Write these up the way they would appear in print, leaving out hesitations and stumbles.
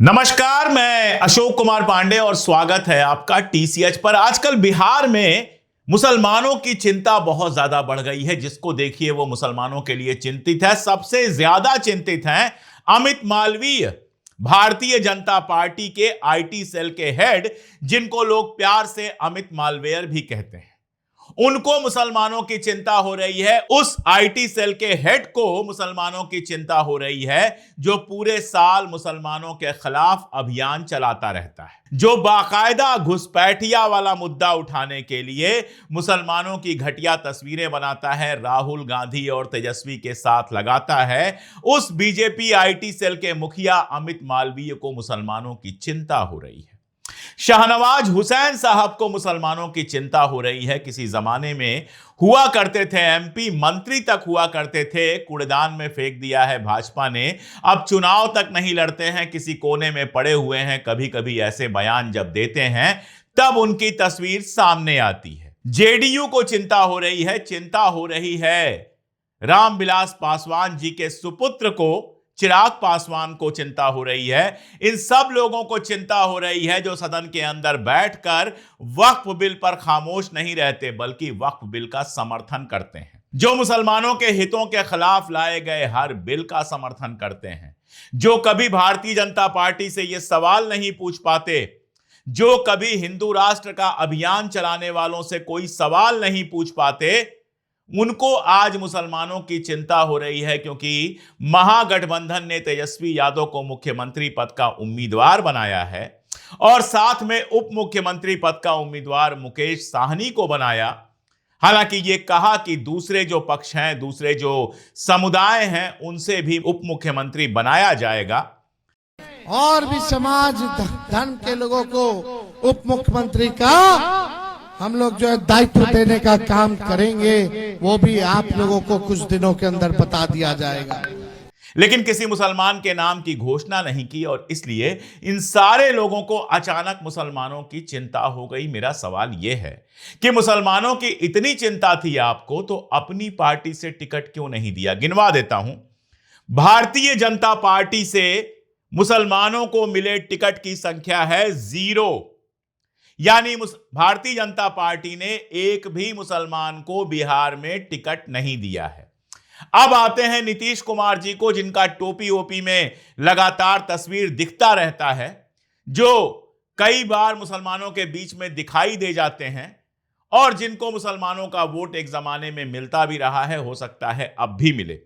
नमस्कार, मैं अशोक कुमार पांडे और स्वागत है आपका टीसीएच पर। आजकल बिहार में मुसलमानों की चिंता बहुत ज्यादा बढ़ गई है। जिसको देखिए वो मुसलमानों के लिए चिंतित है। सबसे ज्यादा चिंतित हैं अमित मालवीय, भारतीय जनता पार्टी के आईटी सेल के हेड, जिनको लोग प्यार से अमित मालवेयर भी कहते हैं। उनको मुसलमानों की चिंता हो रही है। उस आईटी सेल के हेड को मुसलमानों की चिंता हो रही है, जो पूरे साल मुसलमानों के खिलाफ अभियान चलाता रहता है, जो बाकायदा घुसपैठिया वाला मुद्दा उठाने के लिए मुसलमानों की घटिया तस्वीरें बनाता है, राहुल गांधी और तेजस्वी के साथ लगाता है। उस बीजेपी आईटी सेल के मुखिया अमित मालवीय को मुसलमानों की चिंता हो रही है। शाहनवाज हुसैन साहब को मुसलमानों की चिंता हो रही है। किसी जमाने में हुआ करते थे, एमपी मंत्री तक हुआ करते थे, कूड़ेदान में फेंक दिया है भाजपा ने। अब चुनाव तक नहीं लड़ते हैं, किसी कोने में पड़े हुए हैं। कभी कभी ऐसे बयान जब देते हैं तब उनकी तस्वीर सामने आती है। जेडीयू को चिंता हो रही है। चिंता हो रही है रामविलास पासवान जी के सुपुत्र को, चिराग पासवान को चिंता हो रही है। इन सब लोगों को चिंता हो रही है जो सदन के अंदर बैठकर वक्फ बिल पर खामोश नहीं रहते, बल्कि वक्फ बिल का समर्थन करते हैं, जो मुसलमानों के हितों के खिलाफ लाए गए हर बिल का समर्थन करते हैं, जो कभी भारतीय जनता पार्टी से यह सवाल नहीं पूछ पाते, जो कभी हिंदू राष्ट्र का अभियान चलाने वालों से कोई सवाल नहीं पूछ पाते, उनको आज मुसलमानों की चिंता हो रही है। क्योंकि महागठबंधन ने तेजस्वी यादव को मुख्यमंत्री पद का उम्मीदवार बनाया है और साथ में उप मुख्यमंत्री पद का उम्मीदवार मुकेश साहनी को बनाया। हालांकि यह कहा कि दूसरे जो पक्ष हैं, दूसरे जो समुदाय हैं, उनसे भी उप मुख्यमंत्री बनाया जाएगा और भी समाज धर्म के लोगों को उप मुख्यमंत्री का हम लोग जो है दायित्व देने का काम करेंगे। वो भी आप लोगों को कुछ दिनों के अंदर बता दिया जाएगा। लेकिन किसी मुसलमान के नाम की घोषणा नहीं की और इसलिए इन सारे लोगों को अचानक मुसलमानों की चिंता हो गई। मेरा सवाल यह है कि मुसलमानों की इतनी चिंता थी आपको, तो अपनी पार्टी से टिकट क्यों नहीं दिया? गिनवा देता हूं। भारतीय जनता पार्टी से मुसलमानों को मिले टिकट की संख्या है 0। यानी भारतीय जनता पार्टी ने एक भी मुसलमान को बिहार में टिकट नहीं दिया है। अब आते हैं नीतीश कुमार जी को, जिनका टोपी ओपी में लगातार तस्वीर दिखता रहता है, जो कई बार मुसलमानों के बीच में दिखाई दे जाते हैं और जिनको मुसलमानों का वोट एक जमाने में मिलता भी रहा है, हो सकता है अब भी मिले।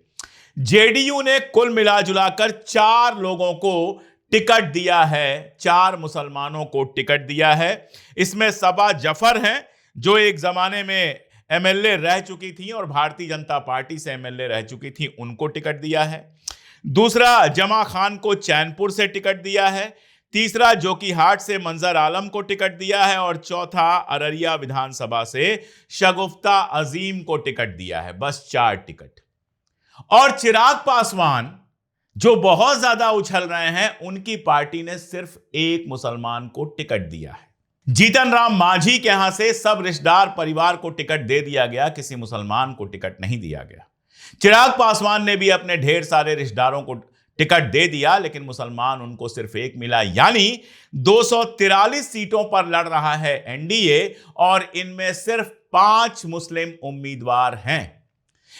जेडीयू ने कुल मिलाजुलाकर 4 लोगों को टिकट दिया है, 4 मुसलमानों को टिकट दिया है। इसमें सबा जफर हैं, जो एक जमाने में एमएलए रह चुकी थी और भारतीय जनता पार्टी से एमएलए रह चुकी थी, उनको टिकट दिया है। दूसरा, जमा खान को चैनपुर से टिकट दिया है। तीसरा, जोकीहाट से मंजर आलम को टिकट दिया है और चौथा, अररिया विधानसभा से शगुफ्ता अजीम को टिकट दिया है। बस 4 टिकट। और चिराग पासवान, जो बहुत ज्यादा उछल रहे हैं, उनकी पार्टी ने सिर्फ एक मुसलमान को टिकट दिया है। जीतन राम मांझी के यहां से सब रिश्तेदार परिवार को टिकट दे दिया गया, किसी मुसलमान को टिकट नहीं दिया गया। चिराग पासवान ने भी अपने ढेर सारे रिश्तेदारों को टिकट दे दिया, लेकिन मुसलमान उनको सिर्फ एक मिला। यानी 243 सीटों पर लड़ रहा है एनडीए और इनमें सिर्फ 5 मुस्लिम उम्मीदवार हैं।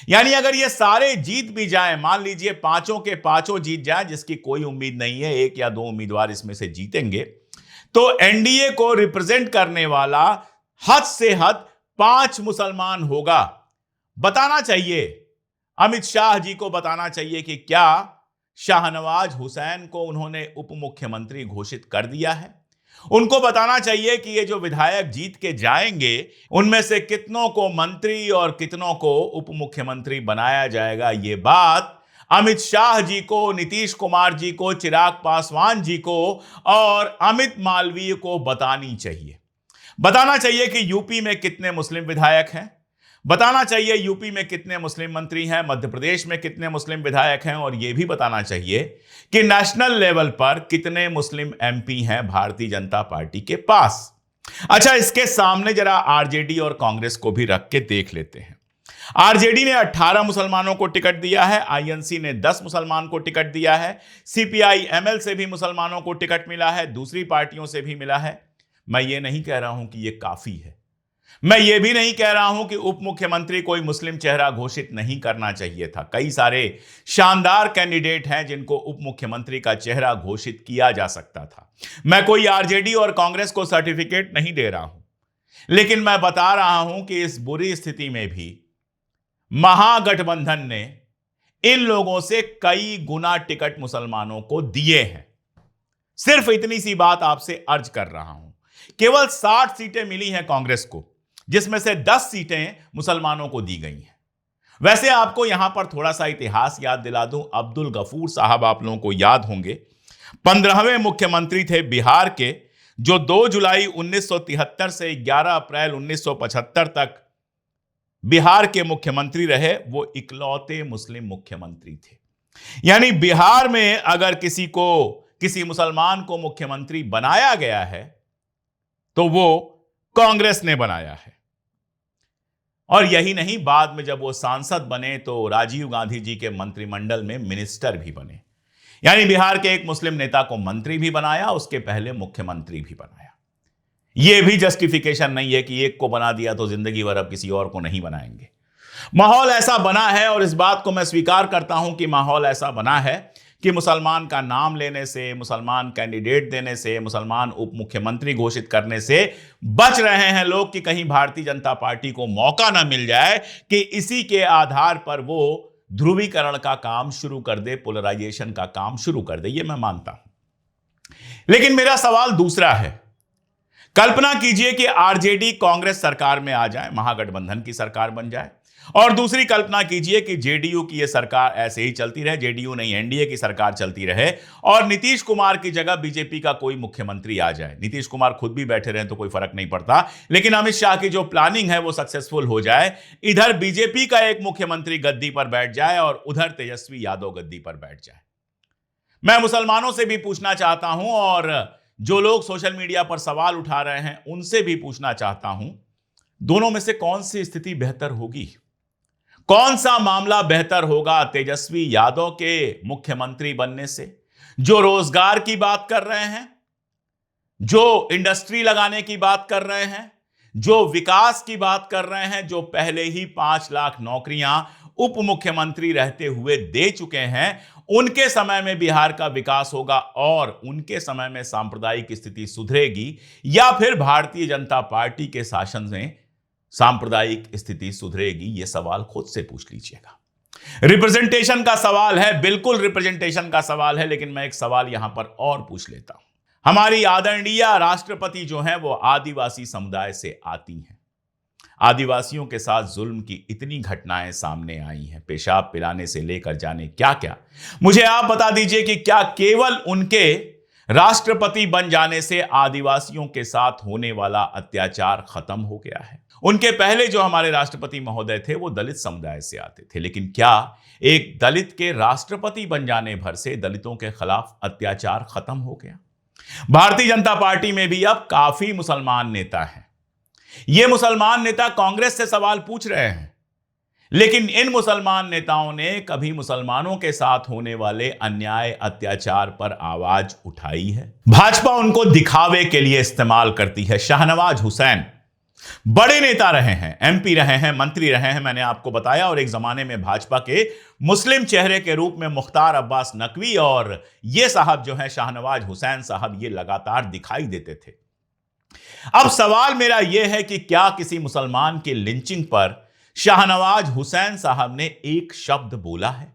यानी अगर ये सारे जीत भी जाएं, मान लीजिए 5 के 5 जीत जाए, जिसकी कोई उम्मीद नहीं है, 1 या 2 उम्मीदवार इसमें से जीतेंगे, तो एनडीए को रिप्रेजेंट करने वाला हद से हद 5 मुसलमान होगा। बताना चाहिए, अमित शाह जी को बताना चाहिए कि क्या शाहनवाज हुसैन को उन्होंने उप मुख्यमंत्री घोषित कर दिया है। उनको बताना चाहिए कि ये जो विधायक जीत के जाएंगे, उनमें से कितनों को मंत्री और कितनों को उप मुख्यमंत्री बनाया जाएगा। ये बात अमित शाह जी को, नीतीश कुमार जी को, चिराग पासवान जी को और अमित मालवीय को बतानी चाहिए। बताना चाहिए कि यूपी में कितने मुस्लिम विधायक हैं, बताना चाहिए यूपी में कितने मुस्लिम मंत्री हैं, मध्य प्रदेश में कितने मुस्लिम विधायक हैं, और यह भी बताना चाहिए कि नेशनल लेवल पर कितने मुस्लिम एमपी हैं भारतीय जनता पार्टी के पास। अच्छा, इसके सामने जरा आरजेडी और कांग्रेस को भी रख के देख लेते हैं। आरजेडी ने 18 मुसलमानों को टिकट दिया है, आईएनसी ने 10 मुसलमान को टिकट दिया है, सीपीआई एमएल से भी मुसलमानों को टिकट मिला है, दूसरी पार्टियों से भी मिला है। मैं ये नहीं कह रहा हूं कि यह काफी है। मैं ये भी नहीं कह रहा हूं कि उप मुख्यमंत्री कोई मुस्लिम चेहरा घोषित नहीं करना चाहिए था। कई सारे शानदार कैंडिडेट हैं जिनको उप मुख्यमंत्री का चेहरा घोषित किया जा सकता था। मैं कोई आरजेडी और कांग्रेस को सर्टिफिकेट नहीं दे रहा हूं, लेकिन मैं बता रहा हूं कि इस बुरी स्थिति में भी महागठबंधन ने इन लोगों से कई गुना टिकट मुसलमानों को दिए हैं। सिर्फ इतनी सी बात आपसे अर्ज कर रहा हूं। केवल 60 सीटें मिली हैं कांग्रेस को, जिसमें से 10 सीटें मुसलमानों को दी गई हैं। वैसे आपको यहां पर थोड़ा सा इतिहास याद दिला दूं। अब्दुल गफूर साहब आप लोगों को याद होंगे, 15वें मुख्यमंत्री थे बिहार के, जो 2 जुलाई 1973 से 11 अप्रैल 1975 तक बिहार के मुख्यमंत्री रहे। वो इकलौते मुस्लिम मुख्यमंत्री थे। यानी बिहार में अगर किसी मुसलमान को मुख्यमंत्री बनाया गया है तो वो कांग्रेस ने बनाया है। और यही नहीं, बाद में जब वो सांसद बने तो राजीव गांधी जी के मंत्रिमंडल में मिनिस्टर भी बने। यानी बिहार के एक मुस्लिम नेता को मंत्री भी बनाया, उसके पहले मुख्यमंत्री भी बनाया। यह भी जस्टिफिकेशन नहीं है कि एक को बना दिया तो जिंदगी भर अब किसी और को नहीं बनाएंगे। माहौल ऐसा बना है, और इस बात को मैं स्वीकार करता हूं कि माहौल ऐसा बना है कि मुसलमान का नाम लेने से, मुसलमान कैंडिडेट देने से, मुसलमान उप मुख्यमंत्री घोषित करने से बच रहे हैं लोग कि कहीं भारतीय जनता पार्टी को मौका ना मिल जाए कि इसी के आधार पर वो ध्रुवीकरण का काम शुरू कर दे, पोलराइजेशन का काम शुरू कर दे। ये मैं मानता हूं, लेकिन मेरा सवाल दूसरा है। कल्पना कीजिए कि आरजेडी कांग्रेस सरकार में आ जाए, महागठबंधन की सरकार बन जाए, और दूसरी कल्पना कीजिए कि जेडीयू की यह सरकार ऐसे ही चलती रहे, जेडीयू नहीं एनडीए की सरकार चलती रहे, और नीतीश कुमार की जगह बीजेपी का कोई मुख्यमंत्री आ जाए। नीतीश कुमार खुद भी बैठे रहे तो कोई फर्क नहीं पड़ता, लेकिन अमित शाह की जो प्लानिंग है वो सक्सेसफुल हो जाए। इधर बीजेपी का एक मुख्यमंत्री गद्दी पर बैठ जाए और उधर तेजस्वी यादव गद्दी पर बैठ जाए। मैं मुसलमानों से भी पूछना चाहता हूं, और जो लोग सोशल मीडिया पर सवाल उठा रहे हैं उनसे भी पूछना चाहता हूं, दोनों में से कौन सी स्थिति बेहतर होगी? कौन सा मामला बेहतर होगा तेजस्वी यादव के मुख्यमंत्री बनने से, जो रोजगार की बात कर रहे हैं, जो इंडस्ट्री लगाने की बात कर रहे हैं, जो विकास की बात कर रहे हैं, जो पहले ही 5 लाख नौकरियां उप मुख्यमंत्री रहते हुए दे चुके हैं? उनके समय में बिहार का विकास होगा और उनके समय में सांप्रदायिक स्थिति सुधरेगी, या फिर भारतीय जनता पार्टी के शासन में सांप्रदायिक स्थिति सुधरेगी? यह सवाल खुद से पूछ लीजिएगा। रिप्रेजेंटेशन का सवाल है, बिल्कुल रिप्रेजेंटेशन का सवाल है, लेकिन मैं एक सवाल यहां पर और पूछ लेता हूं। हमारी आदरणीय राष्ट्रपति जो हैं वो आदिवासी समुदाय से आती हैं। आदिवासियों के साथ जुल्म की इतनी घटनाएं सामने आई हैं, पेशाब पिलाने से लेकर जाने क्या क्या। मुझे आप बता दीजिए कि क्या केवल उनके राष्ट्रपति बन जाने से आदिवासियों के साथ होने वाला अत्याचार खत्म हो गया है? उनके पहले जो हमारे राष्ट्रपति महोदय थे वो दलित समुदाय से आते थे, लेकिन क्या एक दलित के राष्ट्रपति बन जाने भर से दलितों के खिलाफ अत्याचार खत्म हो गया? भारतीय जनता पार्टी में भी अब काफी मुसलमान नेता हैं। ये मुसलमान नेता कांग्रेस से सवाल पूछ रहे हैं, लेकिन इन मुसलमान नेताओं ने कभी मुसलमानों के साथ होने वाले अन्याय अत्याचार पर आवाज उठाई है? भाजपा उनको दिखावे के लिए इस्तेमाल करती है। शाहनवाज हुसैन बड़े नेता रहे हैं, एमपी रहे हैं, मंत्री रहे हैं, मैंने आपको बताया, और एक जमाने में भाजपा के मुस्लिम चेहरे के रूप में मुख्तार अब्बास नकवी और ये साहब जो हैं शाहनवाज हुसैन साहब, ये लगातार दिखाई देते थे। अब सवाल मेरा यह है कि क्या किसी मुसलमान की लिंचिंग पर शाहनवाज हुसैन साहब ने एक शब्द बोला है?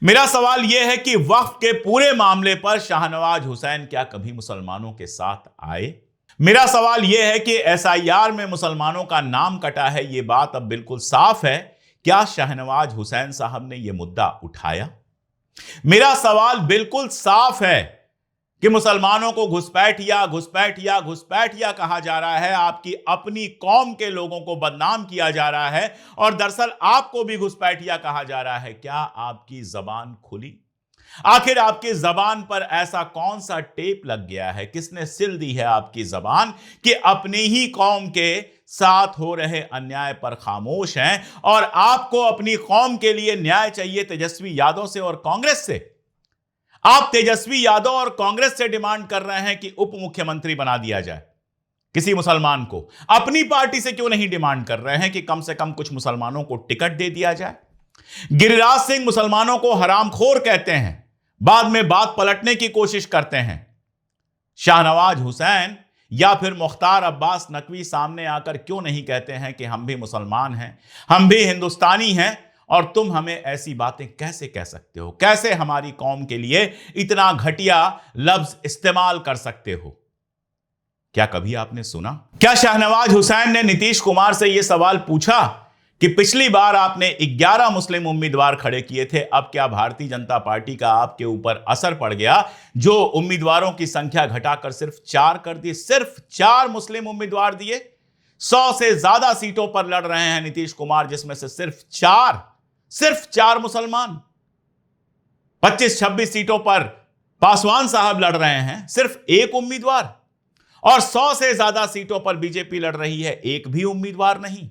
मेरा सवाल यह है कि वक्फ के पूरे मामले पर शाहनवाज हुसैन क्या कभी मुसलमानों के साथ आए? मेरा सवाल यह है कि एसआईआर में मुसलमानों का नाम कटा है, यह बात अब बिल्कुल साफ है, क्या शाहनवाज हुसैन साहब ने यह मुद्दा उठाया? मेरा सवाल बिल्कुल साफ है कि मुसलमानों को घुसपैठिया घुसपैठिया घुसपैठिया कहा जा रहा है, आपकी अपनी कौम के लोगों को बदनाम किया जा रहा है, और दरअसल आपको भी घुसपैठिया कहा जा रहा है। क्या आपकी जबान खुली? आखिर आपकी जबान पर ऐसा कौन सा टेप लग गया है, किसने सिल दी है आपकी जबान कि अपनी ही कौम के साथ हो रहे अन्याय पर खामोश हैं और आपको अपनी कौम के लिए न्याय चाहिए तेजस्वी यादव से और कांग्रेस से। आप तेजस्वी यादव और कांग्रेस से डिमांड कर रहे हैं कि उप मुख्यमंत्री बना दिया जाए किसी मुसलमान को। अपनी पार्टी से क्यों नहीं डिमांड कर रहे हैं कि कम से कम कुछ मुसलमानों को टिकट दे दिया जाए? गिरिराज सिंह मुसलमानों को हरामखोर कहते हैं, बाद में बात पलटने की कोशिश करते हैं। शाहनवाज हुसैन या फिर मुख्तार अब्बास नकवी सामने आकर क्यों नहीं कहते हैं कि हम भी मुसलमान हैं, हम भी हिंदुस्तानी हैं और तुम हमें ऐसी बातें कैसे कह सकते हो? कैसे हमारी कौम के लिए इतना घटिया लफ्ज इस्तेमाल कर सकते हो? क्या कभी आपने सुना? क्या शाहनवाज हुसैन ने नीतीश कुमार से यह सवाल पूछा कि पिछली बार आपने 11 मुस्लिम उम्मीदवार खड़े किए थे, अब क्या भारतीय जनता पार्टी का आपके ऊपर असर पड़ गया जो उम्मीदवारों की संख्या घटाकर सिर्फ 4 कर दी? सिर्फ 4 मुस्लिम उम्मीदवार दिए। 100 से ज्यादा सीटों पर लड़ रहे हैं नीतीश कुमार, जिसमें से सिर्फ 4 मुसलमान। 25-26 सीटों पर पासवान साहब लड़ रहे हैं, सिर्फ 1 उम्मीदवार। और 100 से ज्यादा सीटों पर बीजेपी लड़ रही है, 1 भी उम्मीदवार नहीं।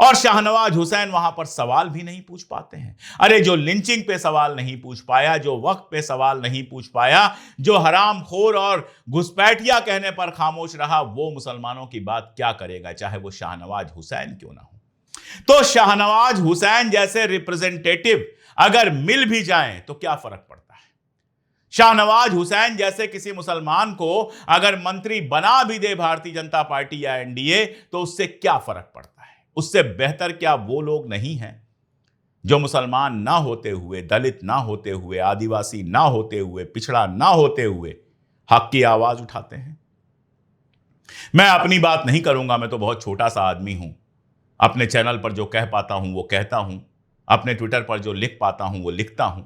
और शाहनवाज हुसैन वहां पर सवाल भी नहीं पूछ पाते हैं। अरे जो लिंचिंग पे सवाल नहीं पूछ पाया, जो वक्त पे सवाल नहीं पूछ पाया, जो हरामखोर और घुसपैठिया कहने पर खामोश रहा, वो मुसलमानों की बात क्या करेगा, चाहे वो शाहनवाज हुसैन क्यों ना हो। तो शाहनवाज हुसैन जैसे रिप्रेजेंटेटिव अगर मिल भी जाएं तो क्या फर्क पड़ता है? शाहनवाज हुसैन जैसे किसी मुसलमान को अगर मंत्री बना भी दे भारतीय जनता पार्टी या एनडीए तो उससे क्या फर्क पड़ता है? उससे बेहतर क्या वो लोग नहीं हैं जो मुसलमान ना होते हुए, दलित ना होते हुए, आदिवासी ना होते हुए, पिछड़ा ना होते हुए हक की आवाज उठाते हैं? मैं अपनी बात नहीं करूंगा, मैं तो बहुत छोटा सा आदमी हूं। अपने चैनल पर जो कह पाता हूं वो कहता हूं, अपने ट्विटर पर जो लिख पाता हूं वो लिखता हूं।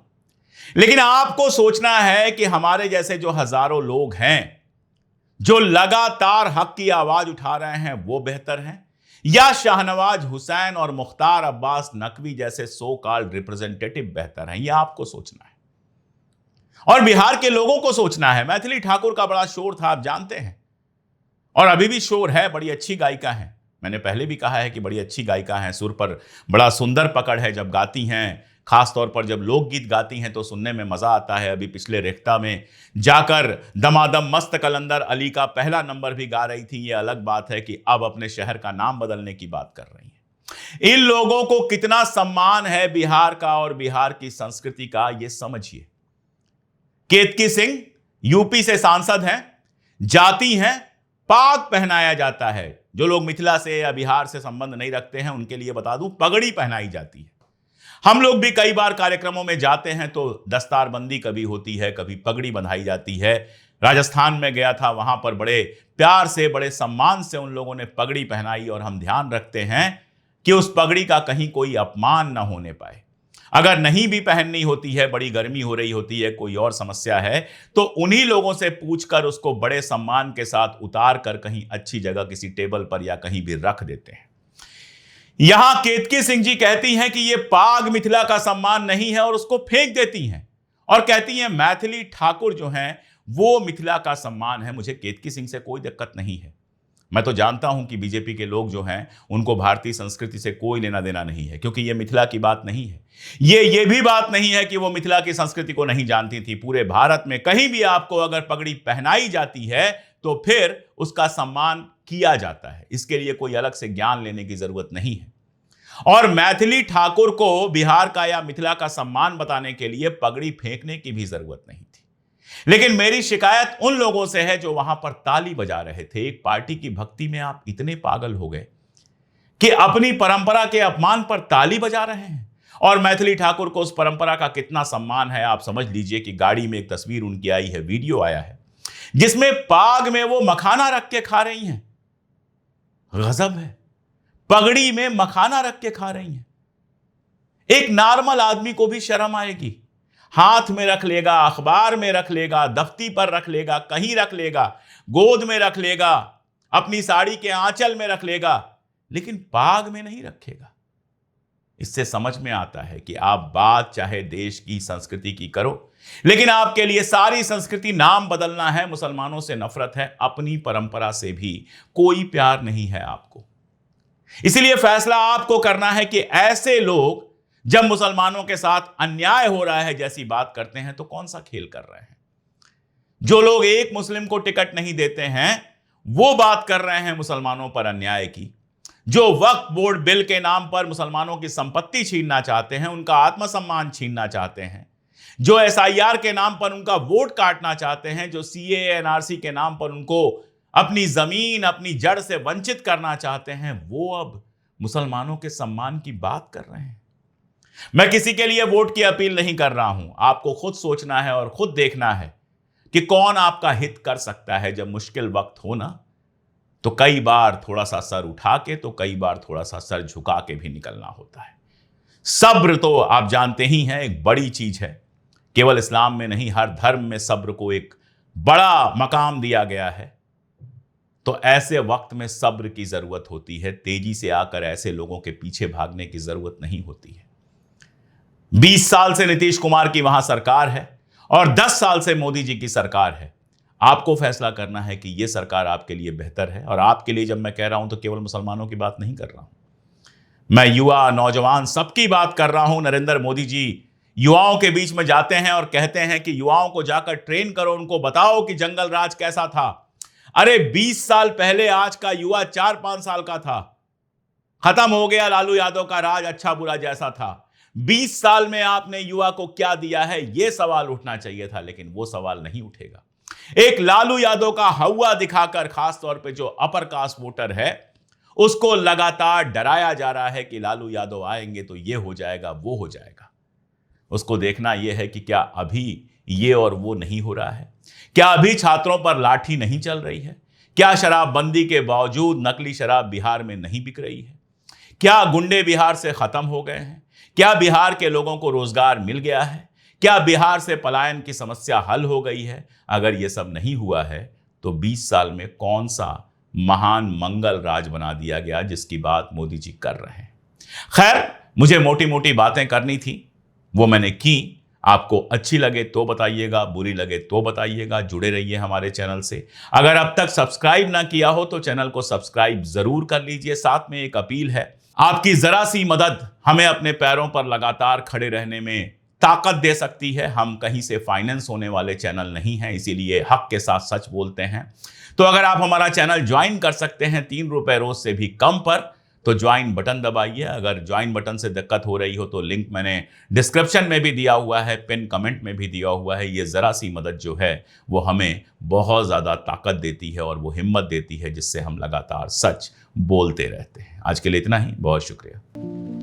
लेकिन आपको सोचना है कि हमारे जैसे जो हजारों लोग हैं जो लगातार हक की आवाज उठा रहे हैं वो बेहतर हैं, या शाहनवाज हुसैन और मुख्तार अब्बास नकवी जैसे सो कॉल्ड रिप्रेजेंटेटिव बेहतर हैं? यह आपको सोचना है और बिहार के लोगों को सोचना है। मैथिली ठाकुर का बड़ा शोर था, आप जानते हैं, और अभी भी शोर है। बड़ी अच्छी गायिका है, मैंने पहले भी कहा है कि बड़ी अच्छी गायिका हैं, सुर पर बड़ा सुंदर पकड़ है जब गाती हैं, खासतौर पर जब लोकगीत गाती हैं तो सुनने में मजा आता है। अभी पिछले रेख्ता में जाकर दमादम मस्त कलंदर अली का पहला नंबर भी गा रही थी। ये अलग बात है कि अब अपने शहर का नाम बदलने की बात कर रही हैं। इन लोगों को कितना सम्मान है बिहार का और बिहार की संस्कृति का, ये समझिए। केतकी सिंह यूपी से सांसद हैं, जाती हैं, पाग पहनाया जाता है। जो लोग मिथिला से या बिहार से संबंध नहीं रखते हैं उनके लिए बता दूं, पगड़ी पहनाई जाती है। हम लोग भी कई बार कार्यक्रमों में जाते हैं तो दस्तारबंदी कभी होती है, कभी पगड़ी बंधाई जाती है। राजस्थान में गया था, वहां पर बड़े प्यार से, बड़े सम्मान से उन लोगों ने पगड़ी पहनाई और हम ध्यान रखते हैं कि उस पगड़ी का कहीं कोई अपमान न होने पाए। अगर नहीं भी पहननी होती है, बड़ी गर्मी हो रही होती है, कोई और समस्या है, तो उन्हीं लोगों से पूछकर उसको बड़े सम्मान के साथ उतार कर कहीं अच्छी जगह किसी टेबल पर या कहीं भी रख देते हैं। यहां केतकी सिंह जी कहती हैं कि यह पाग मिथिला का सम्मान नहीं है और उसको फेंक देती हैं और कहती हैं मैथिली ठाकुर जो हैं वो मिथिला का सम्मान है। मुझे केतकी सिंह से कोई दिक्कत नहीं है। मैं तो जानता हूं कि बीजेपी के लोग जो हैं उनको भारतीय संस्कृति से कोई लेना देना नहीं है, क्योंकि यह मिथिला की बात नहीं है। ये भी बात नहीं है कि वो मिथिला की संस्कृति को नहीं जानती थी। पूरे भारत में कहीं भी आपको अगर पगड़ी पहनाई जाती है तो फिर उसका सम्मान किया जाता है। इसके लिए कोई अलग से ज्ञान लेने की जरूरत नहीं है। और मैथिली ठाकुर को बिहार का या मिथिला का सम्मान बताने के लिए पगड़ी फेंकने की भी जरूरत नहीं थी। लेकिन मेरी शिकायत उन लोगों से है जो वहां पर ताली बजा रहे थे। एक पार्टी की भक्ति में आप इतने पागल हो गए कि अपनी परंपरा के अपमान पर ताली बजा रहे हैं। और मैथिली ठाकुर को उस परंपरा का कितना सम्मान है आप समझ लीजिए कि गाड़ी में एक तस्वीर उनकी आई है, वीडियो आया है, जिसमें पाग में वो मखाना रख के खा रही हैं। गजब है, पगड़ी में मखाना रख के खा रही हैं। एक नॉर्मल आदमी को भी शर्म आएगी। हाथ में रख लेगा, अखबार में रख लेगा, दफ्ती पर रख लेगा, कहीं रख लेगा, गोद में रख लेगा, अपनी साड़ी के आंचल में रख लेगा, लेकिन पाग में नहीं रखेगा। इससे समझ में आता है कि आप बात चाहे देश की संस्कृति की करो, लेकिन आपके लिए सारी संस्कृति नाम बदलना है, मुसलमानों से नफरत है, अपनी परंपरा से भी कोई प्यार नहीं है आपको। इसलिए फैसला आपको करना है कि ऐसे लोग जब मुसलमानों के साथ अन्याय हो रहा है जैसी बात करते हैं तो कौन सा खेल कर रहे हैं। जो लोग एक मुस्लिम को टिकट नहीं देते हैं वो बात कर रहे हैं मुसलमानों पर अन्याय की। जो वक्फ बोर्ड बिल के नाम पर मुसलमानों की संपत्ति छीनना चाहते हैं, उनका आत्मसम्मान छीनना चाहते हैं, जो SIR के नाम पर उनका वोट काटना चाहते हैं, जो CAA NRC के नाम पर उनको अपनी जमीन, अपनी जड़ से वंचित करना चाहते हैं, वो अब मुसलमानों के सम्मान की बात कर रहे हैं। मैं किसी के लिए वोट की अपील नहीं कर रहा हूं। आपको खुद सोचना है और खुद देखना है कि कौन आपका हित कर सकता है। जब मुश्किल वक्त हो ना, तो कई बार थोड़ा सा सर उठा के, तो कई बार थोड़ा सा सर झुका के भी निकलना होता है। सब्र तो आप जानते ही हैं एक बड़ी चीज है। केवल इस्लाम में नहीं, हर धर्म में सब्र को एक बड़ा मकाम दिया गया है। तो ऐसे वक्त में सब्र की जरूरत होती है। तेजी से आकर ऐसे लोगों के पीछे भागने की जरूरत नहीं होती है। 20 साल से नीतीश कुमार की वहां सरकार है और 10 साल से मोदी जी की सरकार है। आपको फैसला करना है कि यह सरकार आपके लिए बेहतर है। और आपके लिए जब मैं कह रहा हूं तो केवल मुसलमानों की बात नहीं कर रहा हूं, मैं युवा, नौजवान सबकी बात कर रहा हूं। नरेंद्र मोदी जी युवाओं के बीच में जाते हैं और कहते हैं कि युवाओं को जाकर ट्रेन करो, उनको बताओ कि जंगल राज कैसा था। अरे 20 साल पहले आज का युवा 4-5 साल का था। खत्म हो गया लालू यादव का राज, अच्छा बुरा जैसा था। 20 साल में आपने युवा को क्या दिया है, यह सवाल उठना चाहिए था, लेकिन वो सवाल नहीं उठेगा। एक लालू यादव का हवा दिखाकर, खासतौर पे जो अपर कास्ट वोटर है, उसको लगातार डराया जा रहा है कि लालू यादव आएंगे तो ये हो जाएगा, वो हो जाएगा। उसको देखना यह है कि क्या अभी ये और वो नहीं हो रहा है? क्या अभी छात्रों पर लाठी नहीं चल रही है? क्या शराबबंदी के बावजूद नकली शराब बिहार में नहीं बिक रही है? क्या गुंडे बिहार से खत्म हो गए हैं? क्या बिहार के लोगों को रोजगार मिल गया है? क्या बिहार से पलायन की समस्या हल हो गई है? अगर यह सब नहीं हुआ है तो 20 साल में कौन सा महान मंगल राज बना दिया गया जिसकी बात मोदी जी कर रहे हैं? खैर, मुझे मोटी मोटी बातें करनी थी, वो मैंने की। आपको अच्छी लगे तो बताइएगा, बुरी लगे तो बताइएगा। जुड़े रहिए हमारे चैनल से। अगर अब तक सब्सक्राइब ना किया हो तो चैनल को सब्सक्राइब जरूर कर लीजिए। साथ में एक अपील है, आपकी जरा सी मदद हमें अपने पैरों पर लगातार खड़े रहने में ताकत दे सकती है। हम कहीं से फाइनेंस होने वाले चैनल नहीं हैं, इसीलिए हक के साथ सच बोलते हैं। तो अगर आप हमारा चैनल ज्वाइन कर सकते हैं 3 रुपए रोज से भी कम पर, तो ज्वाइन बटन दबाइए। अगर ज्वाइन बटन से दिक्कत हो रही हो तो लिंक मैंने डिस्क्रिप्शन में भी दिया हुआ है, पिन कमेंट में भी दिया हुआ है। ये जरा सी मदद जो है वो हमें बहुत ज़्यादा ताकत देती है और वो हिम्मत देती है जिससे हम लगातार सच बोलते रहते हैं। आज के लिए इतना ही, बहुत शुक्रिया।